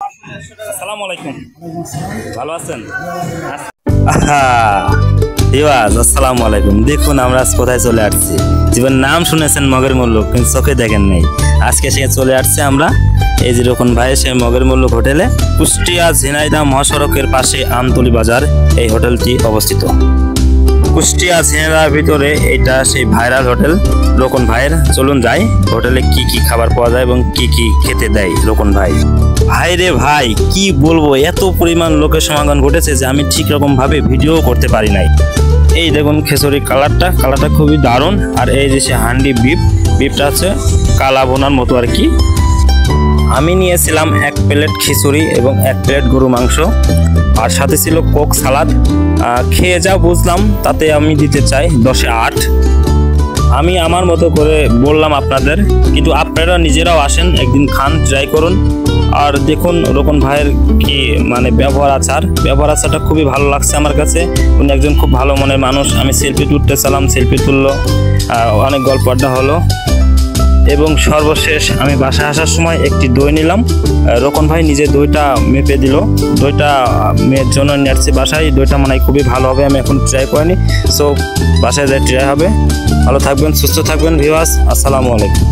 আসসালামু আলাইকুম। ভালো আছেন? আসসালামু আলাইকুম। দেখুন আমরা আজ কোথায় চলে আসছি। জীবনের নাম শুনেছেন মগের মুল্লুক, কিন্তু চোখে দেখেন নাই। আজকে সে চলে আসছে আমরা এই যে রকম ভাই সেই মগের মুল্লুক হোটেলে। কুষ্টিয়া ঝিনাইদহ মহাসড়কের পাশে আমতলী বাজার এই হোটেলটি অবস্থিত। কুষ্টিয়া ঝিনাইদহের ভিতরে এটা সেই ভাইরাল হোটেল রোকন ভাইয়ের। চলুন যাই হোটেলে কি কি খাবার পাওয়া যায় এবং কি কি খেতে দেয় রোকন ভাই। ভাই রে ভাই, কি বলবো, এত পরিমাণ লোকের সমাগম ঘটেছে যে আমি ঠিক রকম ভাবে ভিডিও করতে পারি নাই। এই দেখুন খিচুড়ি কালারটা খুবই দারুণ। আর এই যে সে হান্ডি বিফটা হচ্ছে কালা বোনার মতো আর কি। আমি নিয়েছিলাম 1 প্লেট খিচুড়ি এবং 1 প্লেট গরু মাংস, আর সাথে ছিল কোক সালাদ। খেয়ে যা বুঝলাম তাতে আমি দিতে চাই 10-এ 8। আমি আমার মতো করে বললাম আপনাদের, কিন্তু আপনারা নিজেরাও আসেন, একদিন খান, ট্রাই করুন। আর দেখুন রোকন ভাইয়ের কি মানে ব্যবহার আচারটা খুবই ভালো লাগছে আমার কাছে। উনি একজন খুব ভালো মনের মানুষ। আমি সেলফি তুলতে চালাম, সেলফি তুললো, অনেক গল্প আড্ডা হলো। এবং সর্বশেষ আমি বাসায় আসার সময় একটি দই নিলাম। রোকন ভাই নিজে দইটা মেপে দিল। দইটা মেয়ের জন্য নিয়েছি বাসায়। দইটা মনে হয় খুবই ভালো হবে, আমি এখন ট্রাই করিনি। সো বাসায় যাই ট্রাই হবে। ভালো থাকবেন, সুস্থ থাকবেন ভিউয়ার্স। আসসালামু আলাইকুম।